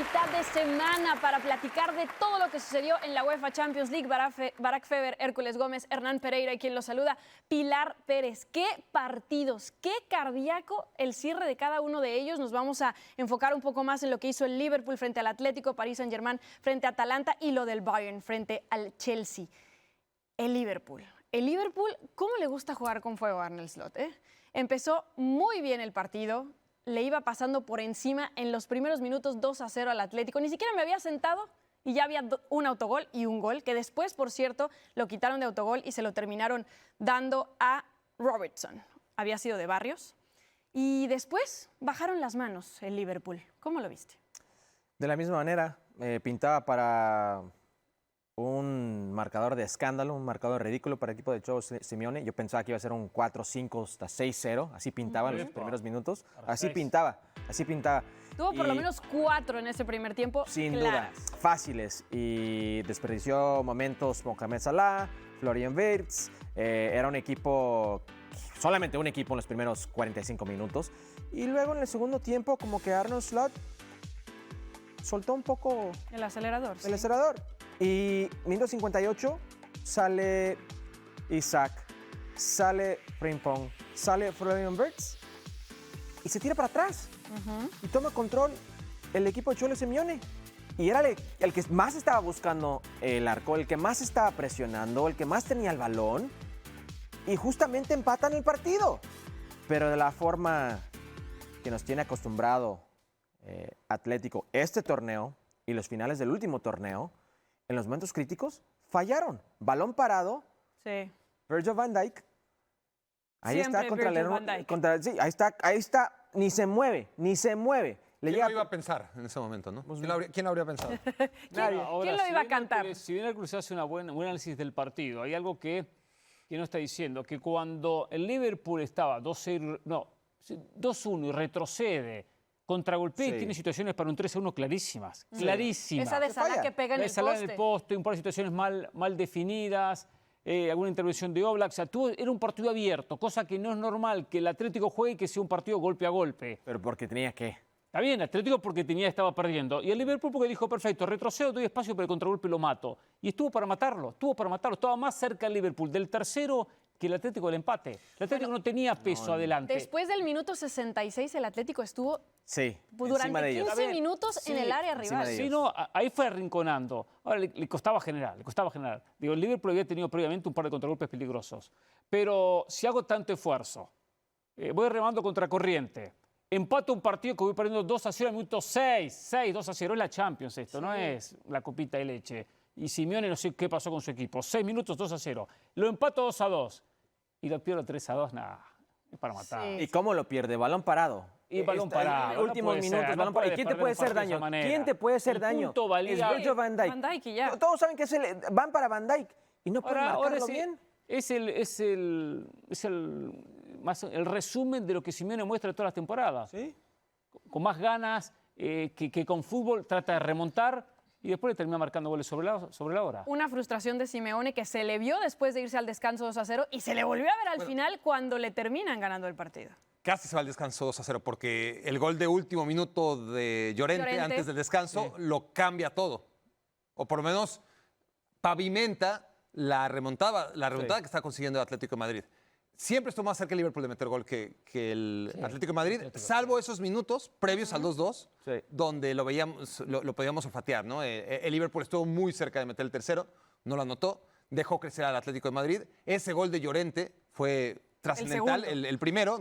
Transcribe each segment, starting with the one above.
mitad de semana para platicar de todo lo que sucedió en la UEFA Champions League. Barack Feber, Hércules Gómez, Hernán Pereira y quien los saluda, Pilar Pérez. ¡Qué partidos! ¡Qué cardíaco el cierre de cada uno de ellos! Nos vamos a enfocar un poco más en lo que hizo el Liverpool frente al Atlético, Paris Saint-Germain frente a Atalanta y lo del Bayern frente al Chelsea. El Liverpool, ¿cómo le gusta jugar con fuego a Arne Slot? Empezó muy bien el partido. Le iba pasando por encima en los primeros minutos 2-0 al Atlético. Ni siquiera me había sentado y ya había un autogol y un gol, que después, por cierto, lo quitaron de autogol y se lo terminaron dando a Robertson. Había sido de Barrios. Y después bajaron las manos el Liverpool. ¿Cómo lo viste? De la misma manera, pintaba para un marcador de escándalo, un marcador ridículo para el equipo de Cholo Simeone. Yo pensaba que iba a ser un 4-5 hasta 6-0, así pintaba en los primeros minutos. Así pintaba. Tuvo por lo menos 4 en ese primer tiempo. Sin duda, fáciles. Y desperdició momentos Mohamed Salah, Florian Wirtz. Era un equipo, solamente un equipo en los primeros 45 minutos. Y luego en el segundo tiempo, como que Arne Slot soltó un poco el acelerador. El acelerador. Y minuto 58 sale Isaac, sale Frimpong, sale Florian Wirtz y se tira para atrás. Y toma control el equipo de Cholo Simeone. Y era el que más estaba buscando el arco, el que más estaba presionando, el que más tenía el balón. Y justamente empatan el partido. Pero de la forma que nos tiene acostumbrado Atlético este torneo y los finales del último torneo, en los momentos críticos, fallaron. Balón parado. Sí. Virgil van Dijk. Ahí Siempre está contra Virgil van Dijk. sí, ahí está. Ni se mueve. ¿Quién lo iba a pensar en ese momento, no? ¿Quién lo habría pensado? ¿Quién lo iba a cantar? Si bien Hércules hace un buen análisis del partido, hay algo que no está diciendo, que cuando el Liverpool estaba 2-1 y retrocede, contragolpea y tiene situaciones para un 3-1 clarísimas. Clarísimas. Esa de Salah que pega en el Salah poste. en el poste, un par de situaciones mal definidas, alguna intervención de Oblak. O sea, era un partido abierto, cosa que no es normal que el Atlético juegue y que sea un partido golpe a golpe. Pero porque tenía que. Está bien, Atlético porque estaba perdiendo. Y el Liverpool porque dijo, perfecto, retrocedo, doy espacio para el contragolpe y lo mato. Y estuvo para matarlo. Estaba más cerca el Liverpool del tercero que el Atlético del empate. El Atlético no tenía peso adelante. Después del minuto 66, el Atlético estuvo durante 15 minutos en el área rival. Sí, no, ahí fue arrinconando. Ahora le costaba generar. Digo, el Liverpool había tenido previamente un par de contragolpes peligrosos. Pero si hago tanto esfuerzo, voy remando contra corriente, empato un partido que voy perdiendo 2-0 al minuto 6, 2-0. Es la Champions esto, no es la copita de leche. Y Simeone no sé qué pasó con su equipo. 6 minutos, 2-0. Lo empato 2-2. Y lo pierdo 3-2, nada. Es para matar. ¿Y cómo lo pierde? Balón parado. Y balón parado. Últimos minutos, balón parado. ¿Y quién te puede hacer daño? ¿Quién te puede hacer daño? Es Virgil van Dijk. Van Dijk y ya. Todos saben que van para Van Dijk. Y no pueden marcarlo bien. Es el resumen de lo que Simeone muestra todas las temporadas. ¿Sí? Con más ganas, que con fútbol trata de remontar y después le termina marcando goles sobre la hora. Una frustración de Simeone que se le vio después de irse al descanso 2-0 y se le volvió a ver al final cuando le terminan ganando el partido. Casi se va al descanso 2-0 porque el gol de último minuto de Llorente antes del descanso lo cambia todo. O por lo menos pavimenta la remontada que está consiguiendo el Atlético de Madrid. Siempre estuvo más cerca el Liverpool de meter gol que el Atlético de Madrid, salvo esos minutos previos al 2-2, donde lo podíamos olfatear, ¿no? El Liverpool estuvo muy cerca de meter el tercero, no lo anotó, dejó crecer al Atlético de Madrid. Ese gol de Llorente fue trascendental, el primero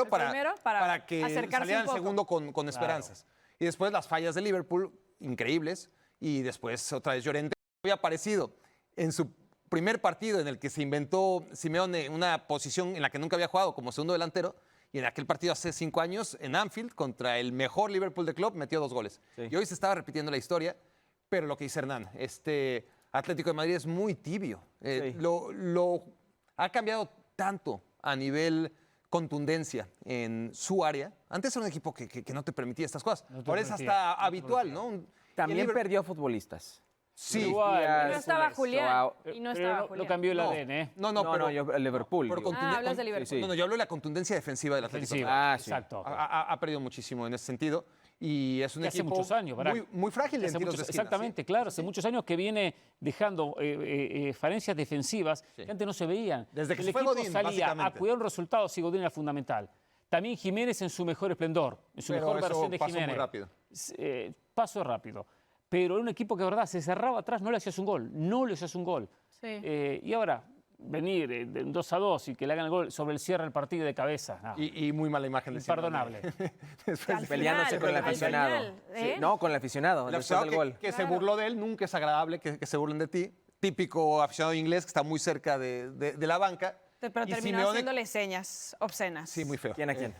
para que saliera el segundo con esperanzas. Y después las fallas de Liverpool, increíbles, y después otra vez Llorente. Había aparecido en su primer partido en el que se inventó Simeone una posición en la que nunca había jugado como segundo delantero, y en aquel partido hace 5 años en Anfield contra el mejor Liverpool de club metió 2 goles. Y hoy se estaba repitiendo la historia, pero lo que dice Hernán, este Atlético de Madrid es muy tibio. Lo ha cambiado tanto a nivel contundencia en su área. Antes era un equipo que no te permitía estas cosas. Ahora es hasta habitual, ¿no? También perdió futbolistas. Sí. Pero igual, Díaz, No estaba Funes, Julián. Joao. Y no pero estaba no Julián. cambió el No. ADN, ¿eh? No, No, pero, yo el Liverpool. por digo. Hablas de Liverpool. Sí, sí. No, yo hablo de la contundencia defensiva del Atlético. Defensiva. Ah, sí. Exacto. Ha perdido muchísimo en ese sentido y es un Que hace equipo muchos años, ¿verdad? muy frágil en Hace tiros muchos- de esquina. exactamente, ¿sí? claro. Hace muchos años que viene dejando falencias defensivas Sí. que antes no se veían. Desde que el se fue equipo Godín, salía a básicamente. cuidar un resultado si Godín era fundamental. También Jiménez en su mejor esplendor, en su Pero mejor eso versión de pasó muy Jiménez. rápido. Paso rápido. Pero era un equipo que, de verdad, se cerraba atrás, no le hacías un gol. No le hacías un gol. Sí. Y ahora, venir de un 2-2 y que le hagan el gol sobre el cierre del partido de cabeza. No. Y muy mala imagen de Imperdonable. Al Peleándose final, con el al aficionado. final, ¿eh? Sí, no, con el aficionado, El después aficionado del gol. que se burló de él, nunca es agradable que se burlen de ti. Típico aficionado inglés que está muy cerca de la banca. Pero Y terminó Simeone- haciéndole señas obscenas. Sí, muy feo. ¿Quién a quién?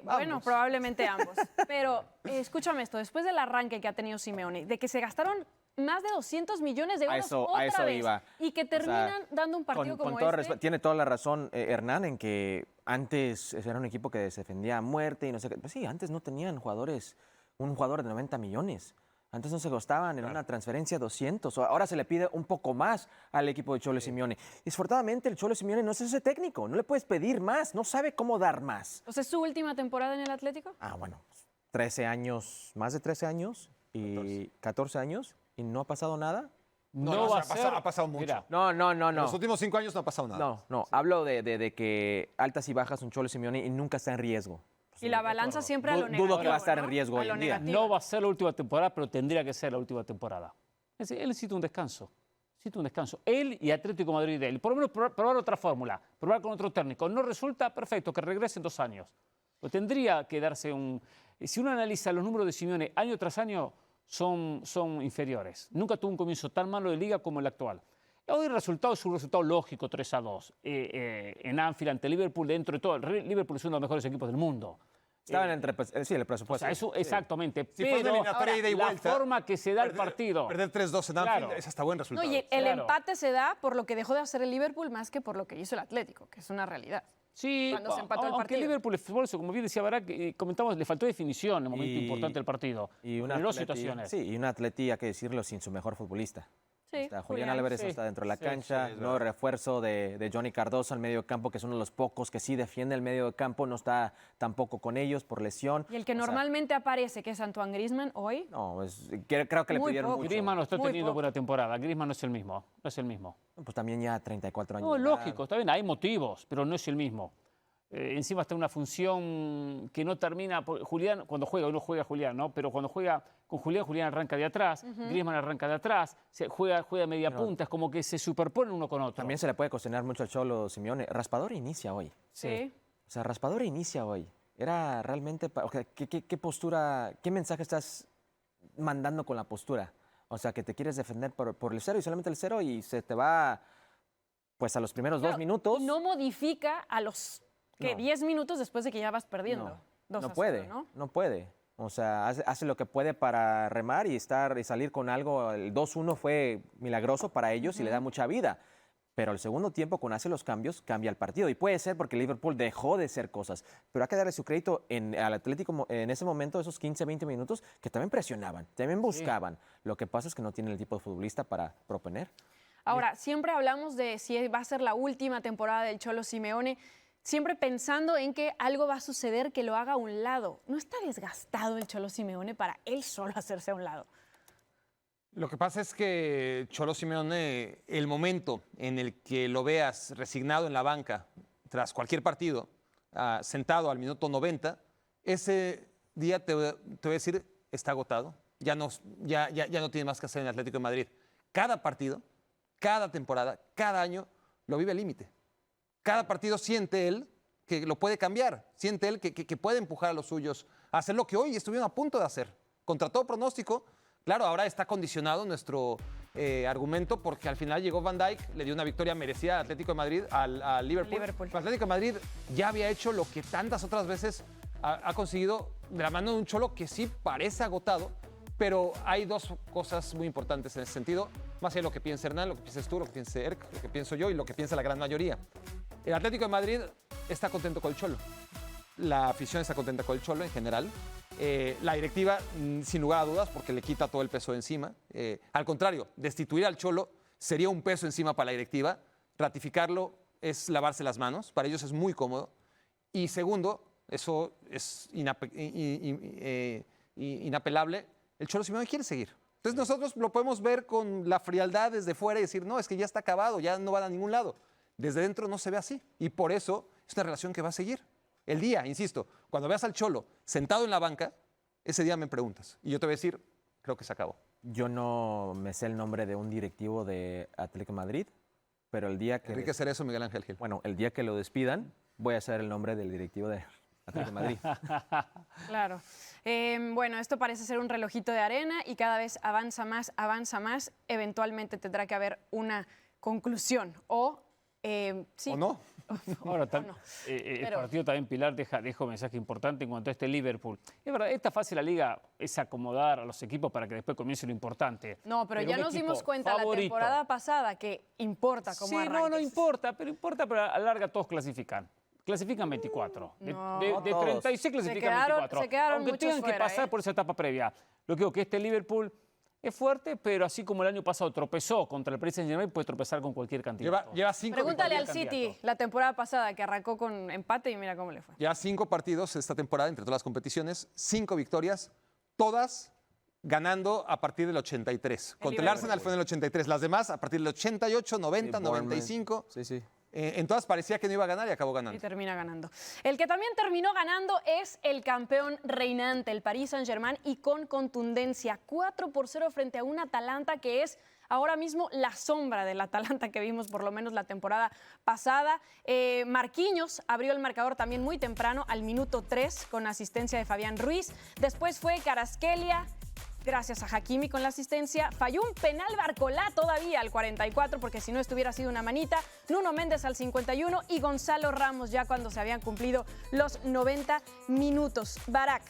Bueno, Ambos. probablemente ambos. Pero escúchame esto, después del arranque que ha tenido Simeone, de que se gastaron más de 200 millones de euros A otra eso vez, iba. y que O sea, terminan dando un partido con como todo este. respeto, tiene toda la razón Hernán en que antes era un equipo que se defendía a muerte y no sé qué. Pues sí, antes no tenían un jugador de 90 millones. Antes no se gastaban en una transferencia 200. Ahora se le pide un poco más al equipo de Cholo Simeone. Disfortunadamente el Cholo Simeone no es ese técnico. No le puedes pedir más. No sabe cómo dar más. O sea, ¿es su última temporada en el Atlético? Ah, bueno, 13 años, más de 13 años y 14 años y no ha pasado nada. No va a ser. ha pasado mucho. Mira, No. En los últimos 5 años no ha pasado nada. No. Hablo de que altas y bajas un Cholo Simeone y nunca está en riesgo. Y la balanza siempre a lo negativo. Dudo que va a estar en ¿no? riesgo A hoy lo en día. negativo. no va a ser la última temporada, pero tendría que ser la última temporada. Él necesita un descanso. Necesita un descanso. Él y Atlético de Madrid de él. Por lo menos probar otra fórmula, probar con otro técnico. No resulta perfecto, que regrese en 2 años. Pero tendría que darse un... Si uno analiza los números de Simeone año tras año, son inferiores. Nunca tuvo un comienzo tan malo de liga como el actual. Hoy el resultado es un resultado lógico, 3-2. En Anfield ante Liverpool, dentro de todo. Liverpool es uno de los mejores equipos del mundo. Estaban entre sí, el O presupuesto. sea, eso exactamente. Si fue una pero eliminatoria ida y la vuelta, forma que se da el partido. Perder 3-2 en Anfield Claro. es hasta buen No, resultado. y el Claro. empate se da por lo que dejó de hacer el Liverpool más que por lo que hizo el Atlético, que es una realidad. Sí, cuando se empató el aunque partido. Liverpool, por eso, como bien decía Barak, comentamos, le faltó definición en el momento Y- importante del partido. Y un Generó Atleti, situaciones. sí, y un Atleti, hay que decirlo, sin su mejor futbolista. Sí, Julián Álvarez sí. está dentro de la Sí, cancha, sí, es nuevo refuerzo de Johnny Cardoso al medio campo, que es uno de los pocos que sí defiende el medio campo, no está tampoco con ellos por lesión. Y el que O sea, normalmente aparece, que es Antoine Griezmann, hoy no, creo que le Muy pidieron poco. mucho. Griezmann no está Muy teniendo poco. buena temporada. Griezmann no es el mismo. No es el mismo. Pues también ya 34 años. No, de edad. lógico, está bien, hay motivos, pero no es el mismo. Encima está en una función que no termina. Julián, cuando juega, hoy no juega Julián, ¿no? Pero cuando juega con Julián, Julián arranca de atrás, Griezmann arranca de atrás, juega de media punta, es como que se superponen uno con otro. También se le puede cuestionar mucho al Cholo Simeone. Raspador inicia hoy. sí. O sea, Raspador inicia hoy. Era realmente... o sea, ¿qué postura, qué mensaje estás mandando con la postura? O sea, que te quieres defender por el 0 y solamente el 0 y se te va pues a los primeros Claro, 2 minutos. y no modifica a los No. 10 minutos después de que ya vas perdiendo. No 2-0, puede, ¿no? no puede. O sea, hace lo que puede para remar y salir con algo. El 2-1 fue milagroso para ellos y le da mucha vida. Pero el segundo tiempo, cuando hace los cambios, cambia el partido. Y puede ser porque Liverpool dejó de hacer cosas. Pero hay que darle su crédito al Atlético en ese momento, esos 15, 20 minutos, que también presionaban, también buscaban. Lo que pasa es que no tienen el tipo de futbolista para proponer. Ahora, siempre hablamos de si va a ser la última temporada del Cholo Simeone, siempre pensando en que algo va a suceder que lo haga a un lado. ¿No está desgastado el Cholo Simeone para él solo hacerse a un lado? Lo que pasa es que Cholo Simeone, el momento en el que lo veas resignado en la banca tras cualquier partido, sentado al minuto 90, ese día te voy a decir, está agotado. Ya no tiene más que hacer en el Atlético de Madrid. Cada partido, cada temporada, cada año, lo vive al límite. Cada partido siente él que lo puede cambiar, siente él que puede empujar a los suyos a hacer lo que hoy estuvieron a punto de hacer. Contra todo pronóstico, claro, ahora está condicionado nuestro argumento porque al final llegó Van Dijk, le dio una victoria merecida al Atlético de Madrid, al Liverpool. Liverpool. El Atlético de Madrid ya había hecho lo que tantas otras veces ha conseguido de la mano de un Cholo que sí parece agotado, pero hay dos cosas muy importantes en ese sentido, más allá de lo que piensa Hernán, lo que piensas tú, lo que piensa Erc, lo que pienso yo y lo que piensa la gran mayoría. El Atlético de Madrid está contento con el Cholo. La afición está contenta con el Cholo en general. La directiva, sin lugar a dudas, porque le quita todo el peso de encima. Al contrario, destituir al Cholo sería un peso encima para la directiva. Ratificarlo es lavarse las manos. Para ellos es muy cómodo. Y segundo, eso es inapelable. El Cholo Simeone quiere seguir. Entonces nosotros lo podemos ver con la frialdad desde fuera y decir, no, es que ya está acabado, ya no va a ningún lado. Desde dentro no se ve así. Y por eso es una relación que va a seguir. El día, insisto, cuando veas al Cholo sentado en la banca, ese día me preguntas. Y yo te voy a decir, creo que se acabó. Yo no me sé el nombre de un directivo de Atlético de Madrid, pero el día que... Enrique Cerezo, Miguel Ángel Gil. Bueno, el día que lo despidan, voy a saber el nombre del directivo de Atlético de Madrid. Claro. Bueno, esto parece ser un relojito de arena y cada vez avanza más. Eventualmente tendrá que haber una conclusión o... sí. ¿O no? Ahora, no. el Pero- partido también, Pilar, deja un mensaje importante en cuanto a este Liverpool. Es verdad, esta fase de la Liga es acomodar a los equipos para que después comience lo importante. No, pero ya un nos equipo dimos cuenta la favorito. temporada pasada que importa cómo Sí, arranques. no importa, pero a la larga todos clasifican. Clasifican 24. No. De Todos. 36 clasifican 24. se quedaron Aunque muchos tengan que fuera, pasar por esa etapa previa. Lo que digo que este Liverpool es fuerte, pero así como el año pasado tropezó contra el Paris Saint-Germain, puede tropezar con cualquier candidato. Lleva 5 Pregúntale al candidato. City la temporada pasada que arrancó con empate y mira cómo le fue. Ya 5 partidos esta temporada entre todas las competiciones, 5 victorias, todas ganando a partir del 83. Contra el Liverpool. Arsenal fue en el 83, las demás a partir del 88, 90, Sí, Bournemouth. 95. Sí, sí. En todas parecía que no iba a ganar y acabó Y ganando. termina ganando. El que también terminó ganando es el campeón reinante, el Paris Saint-Germain, y con contundencia, 4-0 frente a un Atalanta que es ahora mismo la sombra del Atalanta que vimos por lo menos la temporada pasada. Marquinhos abrió el marcador también muy temprano, al minuto 3, con asistencia de Fabián Ruiz. Después fue Kvaratskhelia, gracias a Hakimi con la asistencia. Falló un penal Barcolá todavía al 44, porque si no estuviera sido una manita. Nuno Méndez al 51 y Gonzalo Ramos ya cuando se habían cumplido los 90 minutos. Barak,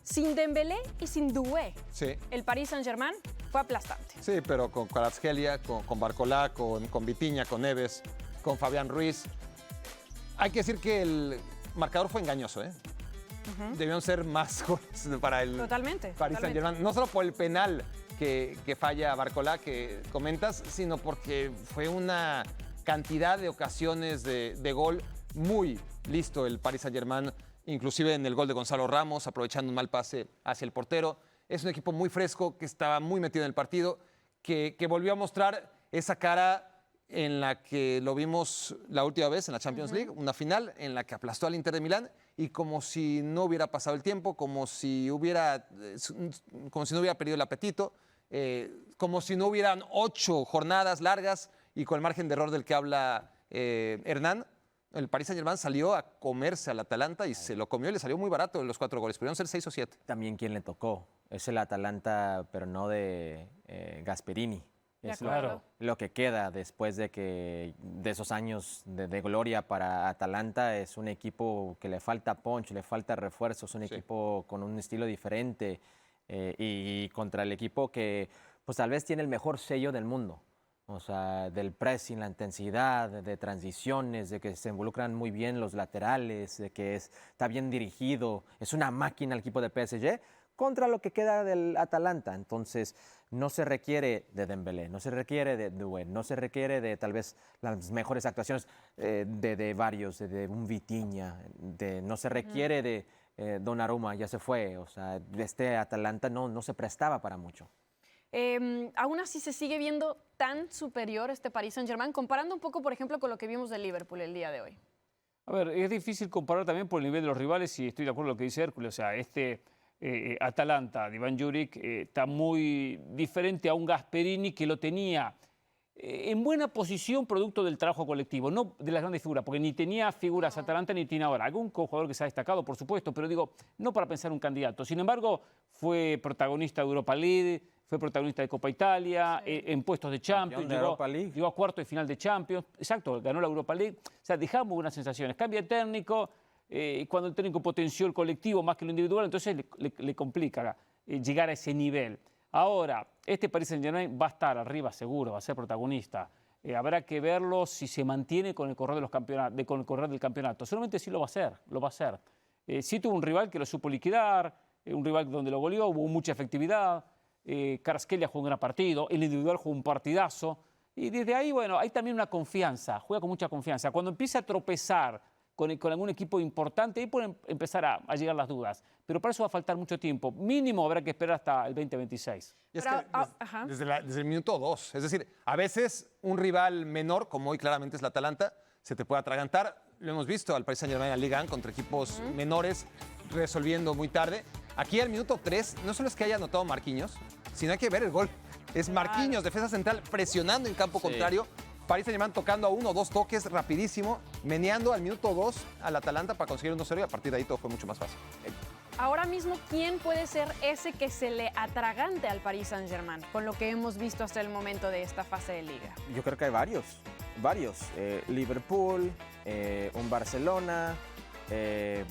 sin Dembélé y sin Doué, Sí, el Paris Saint-Germain fue aplastante. sí, pero con Kvaratskhelia, con Barcolá, con Vitinha, con Neves, con Fabián Ruiz. Hay que decir que el marcador fue engañoso, ¿eh? Debieron ser más goles para el Totalmente. Paris totalmente. Saint-Germain. No solo por el penal que falla Barcolá, que comentas, sino porque fue una cantidad de ocasiones de gol muy listo el Paris Saint-Germain, inclusive en el gol de Gonzalo Ramos, aprovechando un mal pase hacia el portero. Es un equipo muy fresco, que estaba muy metido en el partido, que volvió a mostrar esa cara en la que lo vimos la última vez en la Champions League, una final en la que aplastó al Inter de Milán y como si no hubiera pasado el tiempo, como si no hubiera perdido el apetito, como si no hubieran 8 jornadas largas y con el margen de error del que habla Hernán. El Paris Saint-Germain salió a comerse al Atalanta y se lo comió y le salió muy barato los 4 goles. Pudieron ser 6 o 7. También quien le tocó. Es el Atalanta, pero no de Gasperini. De Es acuerdo. lo que queda después de esos años de gloria para Atalanta. Es un equipo que le falta punch, le falta refuerzos, un equipo con un estilo diferente y contra el equipo que pues tal vez tiene el mejor sello del mundo. O sea, del pressing, la intensidad, de transiciones, de que se involucran muy bien los laterales, de que está bien dirigido. Es una máquina el equipo de PSG contra lo que queda del Atalanta. Entonces, no se requiere de Dembélé, no se requiere de Doué, no se requiere de tal vez las mejores actuaciones de varios, de un Vitinha, no se requiere de Donnarumma, ya se fue. O sea, este Atalanta no se prestaba para mucho. Aún así se sigue viendo tan superior este Paris Saint-Germain, comparando un poco, por ejemplo, con lo que vimos de Liverpool el día de hoy. A ver, es difícil comparar también por el nivel de los rivales y estoy de acuerdo con lo que dice Hércules. O sea, este Atalanta de Iván Juric está muy diferente a un Gasperini que lo tenía en buena posición producto del trabajo colectivo, no de las grandes figuras, porque ni tenía figuras Atalanta ni tiene ahora. Algún jugador que se ha destacado, por supuesto, pero digo, no para pensar un candidato. Sin embargo, fue protagonista de Europa League, fue protagonista de Copa Italia, en puestos de Champions, Campeón de Europa League. llegó a cuartos de final de Champions, exacto, ganó la Europa League. O sea, dejamos buenas sensaciones. Cambia de técnico, cuando el técnico potenció el colectivo más que lo individual, entonces le complica llegar a ese nivel. Ahora, este Paris Saint-Germain va a estar arriba seguro, va a ser protagonista. Habrá que verlo si se mantiene con el correr de los campeonatos, con el correr del campeonato. Solamente sí lo va a hacer, lo va a hacer. Sí tuvo un rival que lo supo liquidar, un rival donde lo goleó, hubo mucha efectividad. Kvaratskhelia jugó un gran partido, el individual jugó un partidazo. Y desde ahí, bueno, hay también una confianza, juega con mucha confianza. Cuando empieza a tropezar con algún equipo importante, ahí pueden empezar a llegar las dudas. Pero para eso va a faltar mucho tiempo. Mínimo habrá que esperar hasta el 2026. Y es Pero, que desde el minuto 2, es decir, a veces un rival menor, como hoy claramente es la Atalanta, se te puede atragantar. Lo hemos visto al Paris Saint-Germain en la Liga 1 contra equipos menores, resolviendo muy tarde. Aquí al minuto 3, no solo es que haya anotado Marquinhos, sino hay que ver el gol. Es Marquinhos, defensa central, presionando en campo contrario. Paris Saint-Germain tocando a 1 o 2 toques rapidísimo, meneando al minuto 2 al Atalanta para conseguir 1-0 y a partir de ahí todo fue mucho más fácil. Ahora mismo, ¿quién puede ser ese que se le atragante al Paris Saint-Germain con lo que hemos visto hasta el momento de esta fase de liga? Yo creo que hay varios. Liverpool, un Barcelona,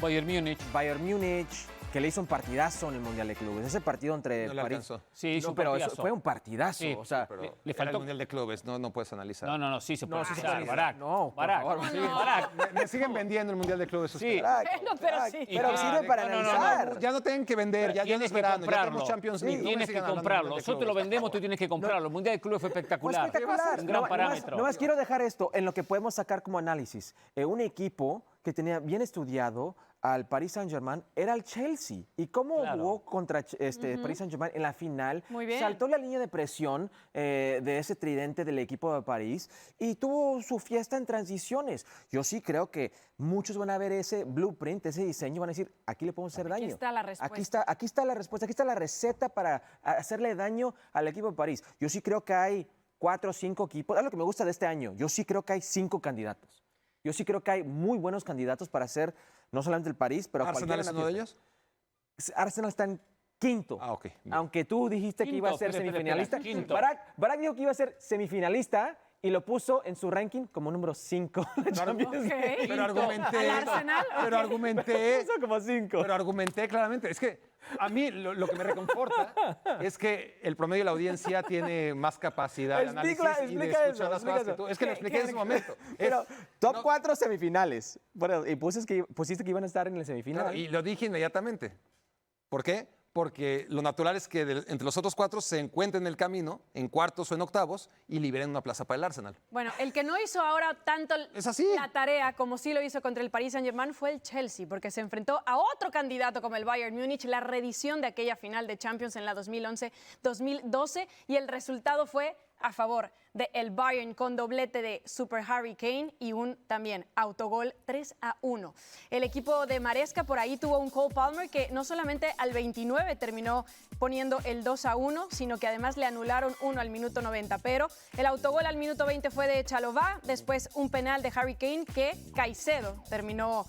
Bayern Múnich. Bayern Múnich, que le hizo un partidazo en el Mundial de Clubes. Ese partido entre No le París... alcanzó. Sí, hizo No, un pero partidazo. eso fue un partidazo. Sí, o sea, Pero le era faltó- el Mundial de Clubes, no puedes analizar. No, sí se puede sí se analizar, puede Barak. analizar. No, por Barak. favor, Sí, no. Barak. Me siguen vendiendo el Mundial de Clubes. Sí. Bueno, pero sí. Pero Y- sirve para no, analizar. Ya no tienen que vender, ya no Tienes es que verano, ya comprarlo. tenemos Champions League. no me Tienes que sigan hablando del comprarlo. Mundial de Nosotros lo Clubes, vendemos, por tú tienes que comprarlo. El Mundial de Clubes fue Fue espectacular. espectacular. Un gran No, parámetro. nomás quiero dejar esto en lo que podemos sacar como análisis. Un equipo que tenía bien estudiado al Paris Saint-Germain era el Chelsea. ¿Y cómo Claro. jugó contra Paris Saint-Germain en la final? Muy bien. Saltó la línea de presión de ese tridente del equipo de París y tuvo su fiesta en transiciones. Yo sí creo que muchos van a ver ese blueprint, ese diseño, y van a decir, aquí le podemos hacer daño. está la respuesta. Aquí está la respuesta, aquí está la receta para hacerle daño al equipo de París. Yo sí creo que hay 4 o 5 equipos. Es lo que me gusta de este año. Yo sí creo que hay 5 candidatos. Yo sí creo que hay muy buenos candidatos para ser no solamente el París, pero ¿Arsenal es cualquiera en la uno de ellos? fiesta. Arsenal está en quinto. Ah, ok. Bien. Aunque tú dijiste que iba a Quinto, ser espera, semifinalista. quinto. Barak dijo que iba a ser semifinalista y lo puso en su ranking como número 5. Ok. Pero argumenté, ¿Al Arsenal? pero argumenté, Puso como 5. pero argumenté claramente. Es que a mí lo que me reconforta es que el promedio de la audiencia tiene más capacidad de análisis y de escuchar las cosas que tú. Es que lo expliqué en su momento. Pero top no- 4 semifinales. Bueno, y pusiste que iban a estar en el semifinal. Claro, y lo dije inmediatamente. ¿Por qué? Porque lo natural es que entre los otros 4 se encuentren en el camino, en cuartos o en octavos, y liberen una plaza para el Arsenal. Bueno, el que no hizo ahora tanto Es así. la tarea como sí lo hizo contra el Paris Saint-Germain fue el Chelsea, porque se enfrentó a otro candidato como el Bayern Múnich, la reedición de aquella final de Champions en la 2011-2012, y el resultado fue a favor del Bayern con doblete de Super Harry Kane y un también autogol 3-1. El equipo de Maresca por ahí tuvo un Cole Palmer que no solamente al 29 terminó poniendo el 2-1, sino que además le anularon uno al minuto 90. Pero el autogol al minuto 20 fue de Chalobah, después un penal de Harry Kane que Caicedo terminó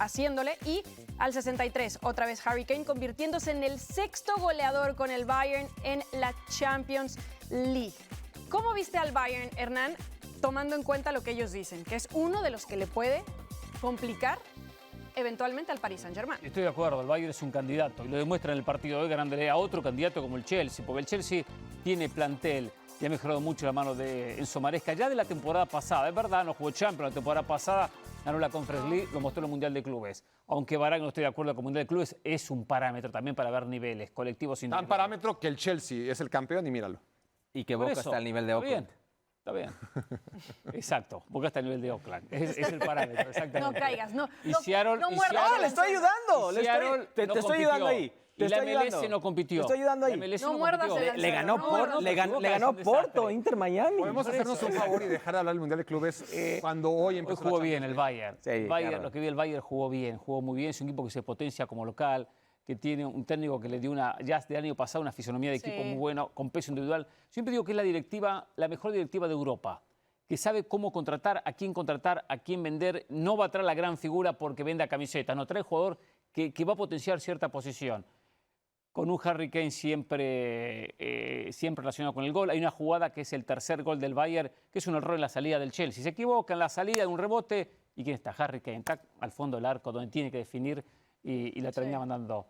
haciéndole, y al 63 otra vez Harry Kane convirtiéndose en el 6º goleador con el Bayern en la Champions League. ¿Cómo viste al Bayern, Hernán, tomando en cuenta lo que ellos dicen, que es uno de los que le puede complicar eventualmente al Paris Saint-Germain? Estoy de acuerdo, el Bayern es un candidato y lo demuestra en el partido de hoy ganándole a otro candidato como el Chelsea, porque el Chelsea tiene plantel y ha mejorado mucho la mano de Enzo Maresca ya de la temporada pasada. Es verdad, no jugó Champions la temporada pasada, ganó la Conference League, lo mostró en el Mundial de Clubes. Aunque Barak no estoy de acuerdo con el Mundial de Clubes, es un parámetro también para ver niveles colectivos Tan individuales. parámetro que el Chelsea es el campeón y míralo. Y que Por Boca eso, está al nivel de está Oakland. bien, está bien. Exacto, Boca está al nivel de Oakland. Es el parámetro, exactamente. No caigas, no, Y no, Seattle- no y muerdas. Seattle- ¡Ah, le estoy ayudando! Y Le estoy- Seattle te no estoy ayudando compitió. ahí. Te Y la estoy MLS ayudando. no compitió. Te estoy ayudando ahí. La MLS No muerdas compitió. el Le ganó, No, por- no, le gan- Boca le es ganó un desastre. Porto, Inter Miami. Podemos Por hacernos eso. un favor y dejar de hablar del Mundial de Clubes cuando hoy Hoy empezó jugó la bien el Champions Bayern. Sí, El Bayern, claro. lo que vi el Bayern jugó muy bien. Es un equipo que se potencia como local, que tiene un técnico que le dio ya del año pasado una fisonomía de equipo Sí. muy bueno, con peso individual. Siempre digo que es la mejor directiva de Europa, que sabe cómo contratar, a quién vender. No va a traer la gran figura porque venda camisetas, no, trae jugador que va a potenciar cierta posición. Con un Harry Kane siempre relacionado con el gol. Hay una jugada que es el tercer gol del Bayern, que es un error en la salida del Chelsea. Se equivoca en la salida de un rebote. ¿Y quién está? Harry Kane. Está al fondo del arco donde tiene que definir y la termina mandando.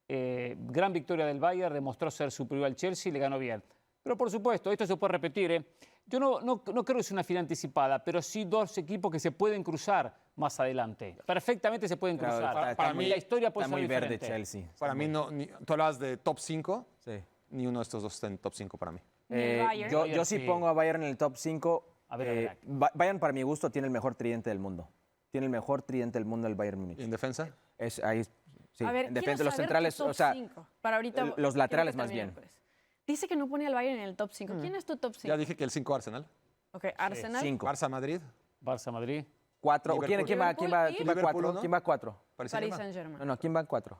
Gran victoria del Bayern, demostró ser superior al Chelsea y le ganó bien. Pero por supuesto, esto se puede repetir. Yo no creo que sea una final anticipada, pero sí dos equipos que se pueden cruzar más adelante. Perfectamente se pueden Claro, cruzar. para mí la historia puede Está ser muy verde diferente. Chelsea. Para mí, no, tú hablabas de top 5, Sí. ni uno de estos dos está en top 5 para mí. Ni el Bayern. Yo Bayern, sí sí. pongo a Bayern en el top 5. A ver, Bayern, para mi gusto, tiene el mejor tridente del mundo. Tiene el mejor tridente del mundo el Bayern Múnich. ¿Y en defensa? Ahí, sí, A ver, en quiero defensa, los saber centrales, tu top o sea, 5. Para ahorita, los quiero laterales que más termine, bien. pues. Dice que no pone al Bayern en el top 5. ¿Quién es tu top 5? Ya dije que el 5 Arsenal. Ok, Arsenal. 5. Barça-Madrid. Barça-Madrid. 4. Liverpool. ¿Quién va Liverpool 4? ¿no? ¿Quién va 4? Paris Paris Saint-Germain. Saint-Germain. No, ¿quién va 4?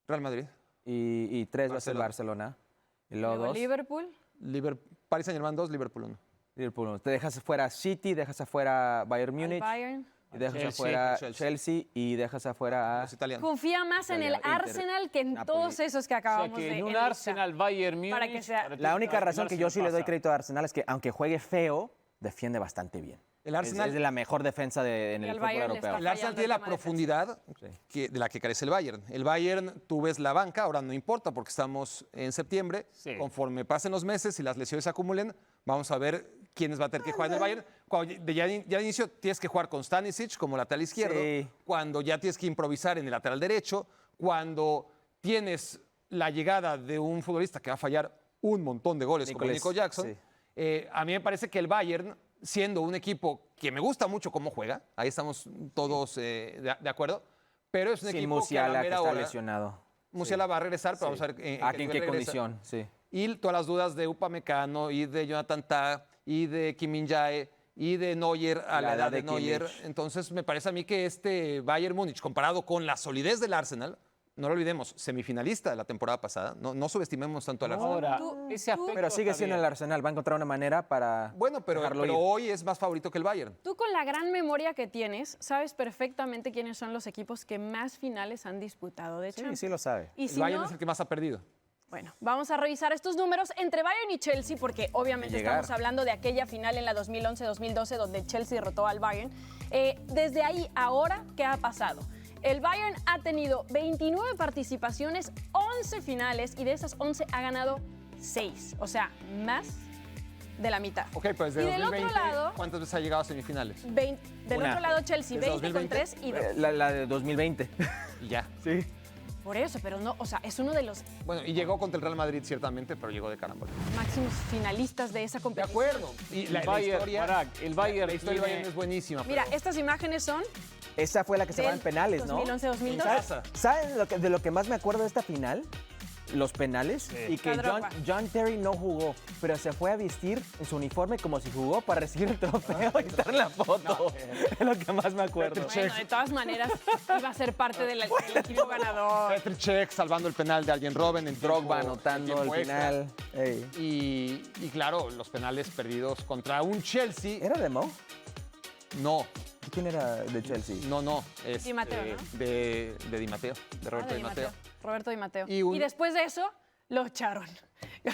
Real Madrid. Y 3 va a ser Barcelona. Y luego Luego 2. Liverpool. Paris Saint-Germain 2, Liverpool 1. Liverpool. Te dejas afuera City, dejas afuera Bayern al Múnich, Bayern. y dejas Chelsea. afuera Chelsea. Chelsea y dejas afuera Los italianos. Confía más en el Inter, Arsenal que en Napoli. todos esos que O sea acabamos que de en un enlistar. Arsenal, Bayern, Múnich... Para que sea- para ti, La única razón que yo sí le doy pasa. crédito a Arsenal es que, aunque juegue feo, defiende bastante bien. El Arsenal, Es de la mejor defensa en Y el al fútbol Bayern le europeo. está el Arsenal fallando tiene el la tema de profundidad de la que carece el Bayern. El Bayern, tú ves la banca, ahora no importa porque estamos en septiembre. Sí. Conforme pasen los meses y las lesiones se acumulen, vamos a ver quiénes va a tener que jugar en el Bayern. Cuando ya de inicio tienes que jugar con Stanisic como lateral izquierdo, Sí. cuando ya tienes que improvisar en el lateral derecho, cuando tienes la llegada de un futbolista que va a fallar un montón de goles como Nicolas, Nico Jackson. sí. A mí me parece que el Bayern, siendo un equipo que me gusta mucho cómo juega, ahí estamos todos de acuerdo, pero es un Sin equipo que a la Musiala, que mera está hora, Musiala Musiala va a regresar, pero vamos a ver ¿En qué nivel regresa. condición? Sí. Y todas las dudas de Upamecano y de Jonathan Tah y de Kim Min-jae y de Neuer a la edad de Neuer. Kimmich. Entonces me parece a mí que este Bayern Múnich, comparado con la solidez del Arsenal, no lo olvidemos, semifinalista de la temporada pasada, no subestimemos tanto al Arsenal. Ahora, Tú- ese aspecto Pero sigue está siendo bien. el Arsenal. Va a encontrar una manera para Bueno, pero dejarlo ir. hoy es más favorito que el Bayern. Tú con la gran memoria que tienes, sabes perfectamente quiénes son los equipos que más finales han disputado de Sí, Champions. sí lo sabe. Y El si Bayern no, es el que más ha perdido. bueno, vamos a revisar estos números entre Bayern y Chelsea, porque obviamente Llegar. estamos hablando de aquella final en la 2011-2012 donde Chelsea derrotó al Bayern. Desde ahí, ahora, ¿qué ha pasado? El Bayern ha tenido 29 participaciones, 11 finales y de esas 11 ha ganado 6, o sea, más de la mitad. Ok, pues de Y del 2020, otro lado, ¿cuántas veces ha llegado a semifinales? del Una. otro lado Chelsea, ¿Desde 20 con 2020? 3 y 2. La de 2020. Y ya. Sí. Por eso, pero no, o sea, es uno de los Bueno, y llegó contra el Real Madrid ciertamente, pero llegó de caramba. máximos finalistas de esa De competición. acuerdo. Y El Bayern, Barak, el Bayern la historia del tiene- Bayern es buenísima. Mira, pero- estas imágenes son Esa fue la que se va del en penales, ¿no? 2011-2012. casa. ¿Saben de lo que más me acuerdo de esta final? Los penales. Y que Drogba. John Terry no jugó, pero se fue a vestir en su uniforme como si jugó para recibir el trofeo y estar en la foto. Es lo que más me acuerdo. Bueno, de todas maneras, iba a ser parte del equipo ganador. Petr Cech salvando el penal de Arjen Robben. En Drogba tiempo- anotando en al tiempo extra. final. Ey. Y claro, los penales perdidos contra un Chelsea. ¿Era de Mo? No, ¿Quién era de Chelsea? no. Es, Di Matteo, ¿no? de Di Matteo, de Roberto Ah, Di Matteo. Roberto Di Matteo. Y un- Y después de eso, lo echaron.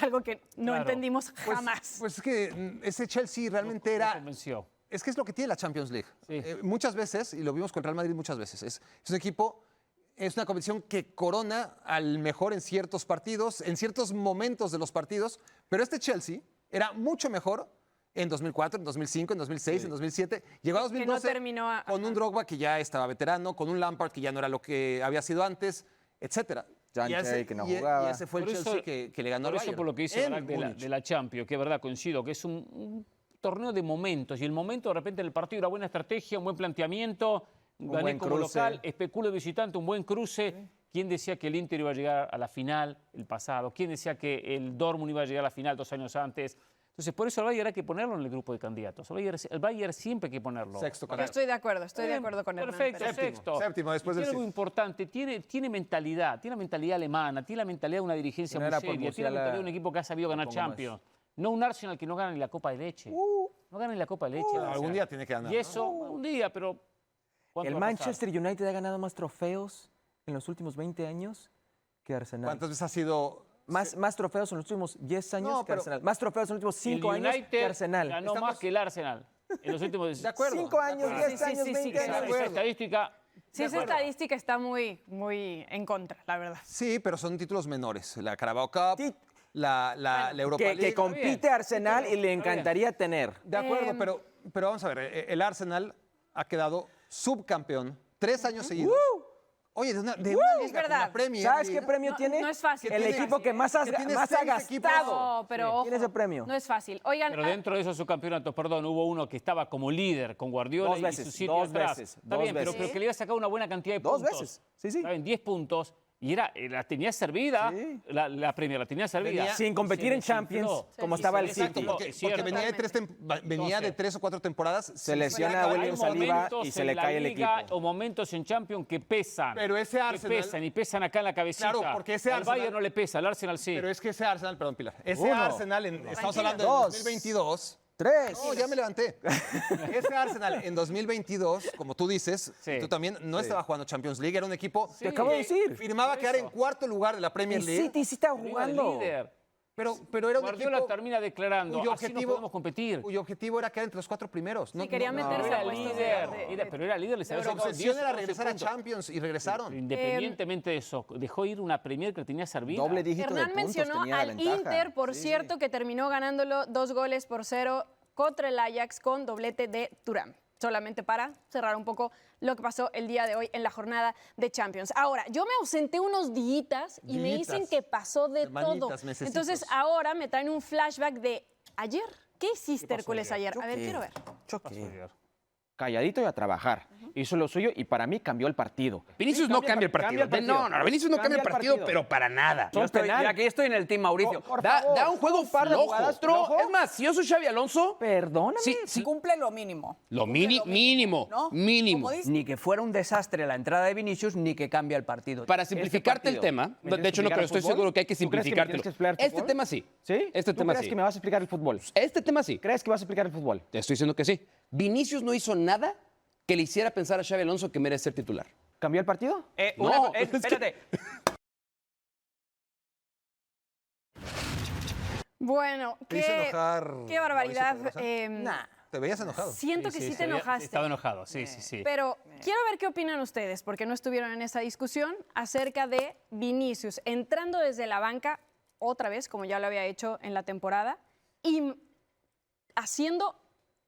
Algo que no Claro. entendimos Pues- jamás. Pues es que ese Chelsea realmente Me era... convenció. Es que es lo que tiene la Champions League. Sí. Muchas veces, y lo vimos con el Real Madrid muchas veces, es un equipo, es una competición que corona al mejor en ciertos partidos, en ciertos momentos de los partidos, pero este Chelsea era mucho mejor en 2004, en 2005, en 2006, en 2007. Llegó a Que no 2012 terminó con ajá. un Drogba que ya estaba veterano, con un Lampard que ya no era lo que había sido antes, etcétera. John Y ese- Terry que no y- jugaba. Y ese fue el Por eso- Chelsea que le ganó Por al eso, Bayern. por lo que dice en Barak Múnich. de la Champions, que es verdad, coincido, que es un torneo de momentos. Y el momento, de repente, en el partido, una buena estrategia, un buen planteamiento, gané buen como cruce. local, especulo de visitante, un buen cruce. ¿Quién decía que el Inter iba a llegar a la final el pasado? ¿Quién decía que el Dortmund iba a llegar a la final 2 años antes? Entonces, por eso al Bayern hay que ponerlo en el grupo de candidatos. El Bayern siempre hay que ponerlo. Sexto Yo candidato. estoy de acuerdo con Hernán. Perfecto, pero- sexto. Séptimo, después Y del tiene algo City. importante, tiene mentalidad, tiene la mentalidad alemana, tiene la mentalidad de una dirigencia Si no muy era por seria, tiene la Musiala, mentalidad de un equipo que ha sabido ganar pongo más. Champions. No un Arsenal que no gana ni la Copa de Leche. No gana ni la Copa de Leche. el Algún Arsenal. día tiene que ganar. Y ¿no? eso, un día, pero... ¿cuánto El va a pasar? Manchester United ha ganado más trofeos en los últimos 20 años que Arsenal. ¿Cuántas veces ha sido? Más trofeos en los últimos 10 años No, que pero- Arsenal. Más trofeos en los últimos 5 El años United que Arsenal. ganó Estamos- más que el Arsenal en los últimos... De acuerdo. 5 años, de acuerdo. 10 Sí, sí, años, sí, 20 sí, años. Esa estadística... Sí, esa estadística está muy en contra, la verdad. Sí, pero son títulos menores. La Carabao Cup. Sí, la Europa League. Que compite Arsenal y le encantaría tener. De acuerdo, pero vamos a ver, el Arsenal ha quedado subcampeón 3 años seguidos. Oye, de una liga Es como verdad. la Premier ¿Sabes League. qué premio No, tiene? no es fácil. El Que tiene- equipo que más ha tiene gastado. 6 equipos. No, pero ojo, Tiene ese premio. no es fácil. Oigan, Pero dentro de esos subcampeonatos, perdón, hubo uno que estaba como líder con Guardiola Dos veces, y sus 7 dos atrás. veces, Está dos bien, pero veces. que le iba a sacar una buena cantidad de Dos puntos. veces, sí, sí. ¿Saben? 10 puntos. Y la tenía servida, Sí. la Premier la tenía servida. Venía Sin competir en Se Champions, desinfló. como Sí, estaba el Exacto, City. porque, Es cierto. porque venía de 3 o 4 temporadas. Se lesiona a Hay William Saliba momentos y se en le la cae el Liga equipo. o momentos en Champions que pesan. Pero ese Arsenal- Que pesan y pesan acá en la cabecita. Claro, porque ese Al Arsenal- Bayern no le pesa, al Arsenal sí. Pero es que ese Arsenal, perdón, Pilar, ese Uno. Arsenal, estamos hablando de Dos. 2022. 3. No, ya me levanté. Ese Arsenal en 2022, como tú dices, Sí. tú también no estaba jugando Champions League, era un equipo Te acabo de decir. firmaba quedar en 4º lugar de la Premier Y League. City sí está Arriba del jugando. líder. Pero era un Guardiola equipo termina declarando, cuyo así no objetivo, podemos competir. cuyo objetivo era quedar entre los 4 primeros. Sí, quería meterse Pero a era puestos líder, de- pero era líder, les había Su sacado obsesión 10, era 11 regresar a puntos. Champions y regresaron. Independientemente de eso, dejó ir una Premier que la tenía servida. Doble dígito de Hernán puntos mencionó tenía la al ventaja. Inter, por Sí, cierto, que terminó ganándolo 2-0 contra el Ajax con doblete de Thuram. Solamente para cerrar un poco lo que pasó el día de hoy en la jornada de Champions. Ahora, yo me ausenté unos días y me dicen Díitas. que pasó de Semanitas, todo. mesecitos. Entonces ahora me traen un flashback de ayer. ¿Qué hiciste, Hércules, ayer? A ver, Choque. quiero ver. Choque. Calladito y a trabajar. Hizo lo suyo y para mí cambió el partido. Vinicius no cambia el partido. No, Vinicius no cambia el partido, pero para nada. Son penal. Aquí estoy en el team Mauricio. Por Da favor, un juego un par de flojo. jugadas flojo. Es más, si yo soy Xavi Alonso, Perdóname. sí, Cumple lo mínimo. lo Cumple mínimo, ¿no? mínimo. Como dice, Ni que fuera un desastre la entrada de Vinicius, ni que cambie el partido. Para simplificarte el partido, tema, ¿me tienes de hecho que no creo, explicar estoy el fútbol? seguro que hay que ¿Tú crees que me simplificártelo. tienes que explicar el Este fútbol? tema sí. ¿Sí? Este ¿Tú tema crees sí. que me vas a explicar el fútbol? Este tema sí. ¿Crees que vas a explicar el fútbol? Te estoy diciendo que sí. Vinicius no hizo nada que le hiciera pensar a Xavi Alonso que merece ser titular. ¿Cambió el partido? No, Espérate. Bueno, Te hizo qué, enojar, qué barbaridad. Mauricio Pedrosa. Te veías enojado. Siento que sí te se veía- enojaste. Estaba enojado, sí. Pero quiero ver qué opinan ustedes, porque no estuvieron en esa discusión, acerca de Vinicius entrando desde la banca otra vez, como ya lo había hecho en la temporada, y haciendo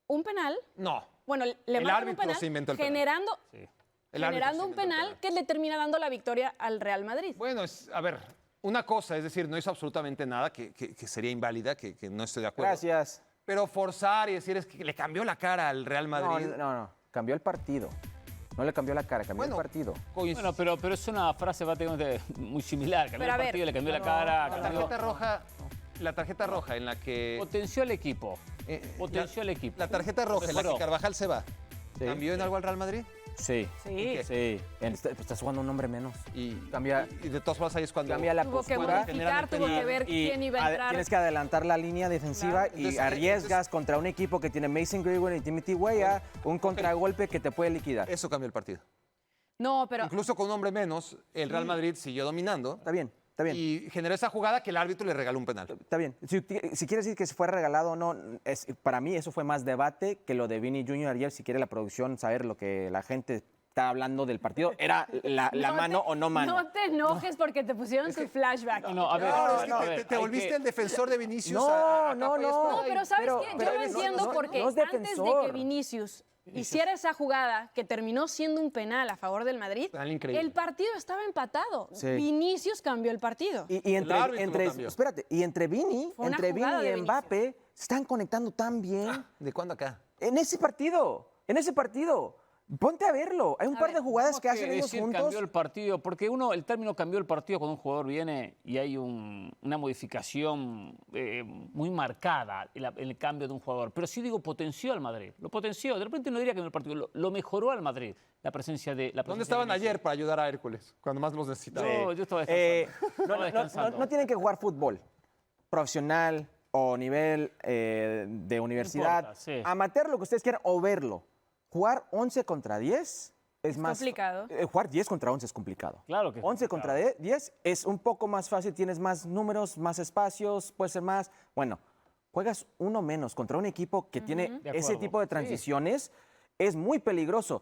un penal. No. Bueno, le El marcan un árbitro penal, se inventó el penal. generando, El árbitro generando se un inventó el penal que le termina dando la victoria al Real Madrid. Bueno, a ver, una cosa, es decir, no hizo absolutamente nada que sería inválida, que no estoy de acuerdo. Gracias. Pero forzar y decir es que le cambió la cara al Real No, Madrid. no. Cambió el partido. No le cambió la cara, cambió Bueno, el partido. Bueno, pero es una frase prácticamente muy similar. Cambió Pero a el ver, partido, le cambió la cara. La tarjeta roja en la que Potenció el equipo. eh, Potenció el equipo. la tarjeta roja en la que Mejoró. Carvajal se va. Sí. ¿Cambió en algo al Real Madrid? Sí. Sí. Sí. Estás jugando un hombre menos. Y Cambia- y de todos modos ahí es cuando Cambia la Tuvo que postura. modificar, tuvo que ver quién iba a entrar. Tienes que adelantar la línea defensiva Claro. y Entonces, arriesgas contra un equipo que tiene Mason Greenwood y Timothy Weah un contragolpe que te puede liquidar. eso cambió el partido. No, pero Incluso con un hombre menos, el Real Madrid siguió dominando Está bien, está bien. y generó esa jugada que el árbitro le regaló un penal. Está bien. Si quieres decir que se fue regalado o no, para mí eso fue más debate que lo de Vini Jr. ayer. Si quiere la producción saber lo que la gente está hablando del partido, ¿era la mano o no mano? No te enojes porque te pusieron tu flashback. No, a ver, Claro, es que a te- ver, te hay volviste que- el defensor de Vinicius. No, a no, capa y espada. No, pero ¿sabes qué? Yo lo no, entiendo no, porque no es antes de defensor. que Vinicius hiciera esa jugada que terminó siendo un penal a favor del Madrid, Penal increíble. el partido estaba empatado. Sí. Vinicius cambió el partido. Y El árbitro lo cambió. espérate, y entre Vini, Fue una entre jugada Vini de y Mbappé se están conectando tan bien. ¿De cuándo acá? En ese partido. Ponte a verlo. Hay un par de jugadas que hacen ellos decir juntos. cambió el partido, porque el término cambió el partido cuando un jugador viene y hay una modificación muy marcada en el cambio de un jugador. Pero sí digo, potenció al Madrid. Lo potenció. De repente no diría que cambió el partido, lo mejoró al Madrid la presencia de ¿Dónde estaban ayer para ayudar a Hércules cuando más los necesitaba? Yo estaba Eh, descansando. no, Estaba descansando. no tienen que jugar fútbol profesional o nivel de universidad. importa, sí. Amateur, lo que ustedes quieran, o verlo. Jugar 11 contra 10 es más complicado. Jugar 10 contra 11 es complicado. Claro que es 11 contra 10 es un poco más fácil, tienes más números, más espacios, puede ser más. Bueno, juegas uno menos contra un equipo que tiene De ese acuerdo. tipo de transiciones, es muy peligroso.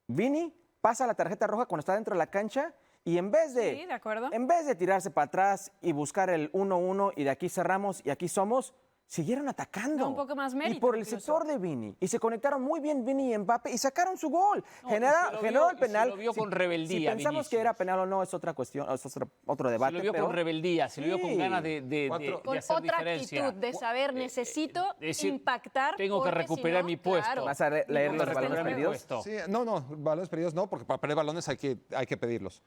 Vini pasa la tarjeta roja cuando está dentro de la cancha Y en vez Sí, de acuerdo. de tirarse para atrás y buscar el 1-1 y de aquí cerramos y aquí somos, siguieron atacando. Da un poco más mérito, Y por el incluso. sector de Vini. Y se conectaron muy bien Vini y Mbappé y sacaron su gol. No, Generó y se lo el vio- penal. y se lo vio con rebeldía, Si pensamos Vinicius. que era penal o no, es otra cuestión, es otro debate. Se lo vio pero con rebeldía, se lo vio con Sí. ganas de Cuatro- Con hacer otra diferencia. actitud de saber, necesito decir, impactar. tengo que porque recuperar si no, mi puesto. claro, ¿Vas a leer mi los puesto está en balones juego. perdidos? Sí, no, balones perdidos no, porque para perder balones hay que pedirlos.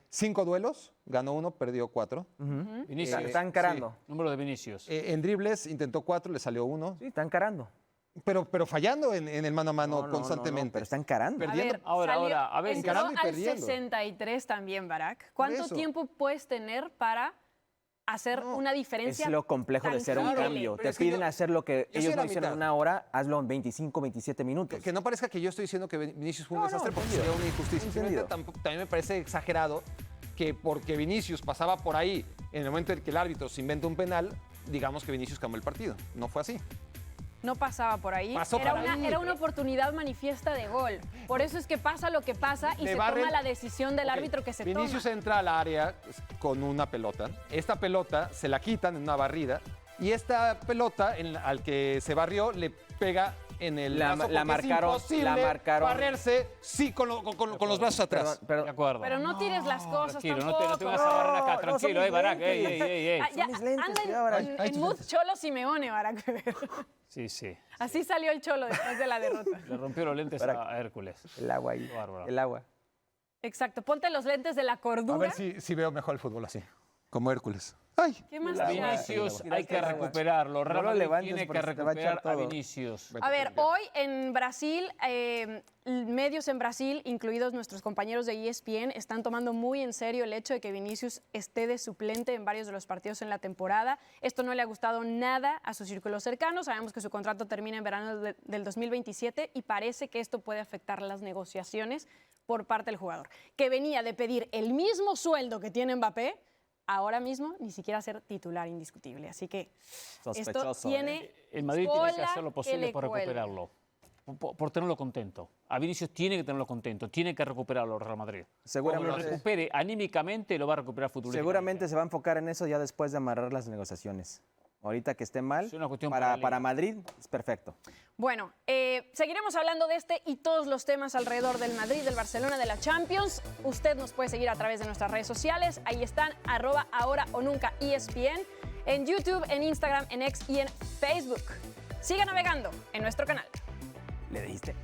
5 duelos, ganó 1, perdió 4. Vinicius, Está encarando. número de Vinicius. En dribles intentó 4, le salió 1. Sí, está encarando. Pero fallando en el mano a mano No, no, constantemente. no, pero está encarando. A Perdiendo. ver, Ahora, a ver, entró ganando y al perdiendo. 63 también, Barak. ¿Cuánto eso. tiempo puedes tener para hacer una diferencia? Es lo complejo de ser un tangible? cambio. pero Te es que piden yo- hacer lo que yo ellos soy no la hicieron en mitad. una hora, hazlo en 25, 27 minutos. Que no parezca que yo estoy diciendo que Vinicius fue un No, no, desastre, porque entendido. sería una injusticia. Entendido. Simplemente también me parece exagerado que porque Vinicius pasaba por ahí en el momento en que el árbitro se inventa un penal, digamos que Vinicius cambió el partido. No fue así. No pasaba por ahí. Pasó era, por una, ahí. era una oportunidad manifiesta de gol. Por eso es que pasa lo que pasa y Le se barren- toma la decisión del Ok, árbitro que se Vinicius toma. entra al área con una pelota. Esta pelota se la quitan en una barrida y esta pelota al que se barrió le pega en el La- brazo la porque marcaron- es imposible la marcaron. barrerse sí, con los brazos atrás. De acuerdo. Pero no tires las cosas Tranquilo, tampoco. no te vas a agarrar acá, No, tranquilo, son mis Barak. lentes. Ah, ya, Son mis lentes, anda cuidado, Barak. en mood Cholo Simeone, Barak. Sí, sí. Así salió el Cholo después de la derrota. Le rompió los lentes a Hércules. El agua ahí. Bárbaro. El agua. Exacto, ponte los lentes de la A cordura. ver si veo mejor el fútbol así, como Hércules. ¡Ay! ¿Qué más La te hace? Vinicius Mira, hay que el agua. recuperarlo. Real No lo Madrid levantes tiene que porque se te va a echar recuperar a todo. Vinicius. A ver, hoy en Brasil, medios en Brasil, incluidos nuestros compañeros de ESPN, están tomando muy en serio el hecho de que Vinicius esté de suplente en varios de los partidos en la temporada. Esto no le ha gustado nada a su círculo cercano. Sabemos que su contrato termina en verano del 2027 y parece que esto puede afectar las negociaciones por parte del jugador, que venía de pedir el mismo sueldo que tiene Mbappé, ahora mismo ni siquiera ser titular indiscutible. Así que esto Sospechoso, tiene El Madrid tiene que cola hacer lo que posible le por cuelgue. recuperarlo. Por tenerlo contento. A Vinicius tiene que tenerlo contento, tiene que recuperarlo el Real Madrid. Cuando lo Seguramente, recupere anímicamente, lo va a recuperar futbolísticamente. seguramente se va a enfocar en eso ya después de amarrar las negociaciones. Ahorita que esté mal, Es una cuestión para paralela. Madrid es perfecto. Bueno, seguiremos hablando de este y todos los temas alrededor del Madrid, del Barcelona, de la Champions. Usted nos puede seguir a través de nuestras redes sociales. Ahí están, @ahora o nunca ESPN, en YouTube, en Instagram, en X y en Facebook. Siga navegando en nuestro canal. ¿Le dijiste?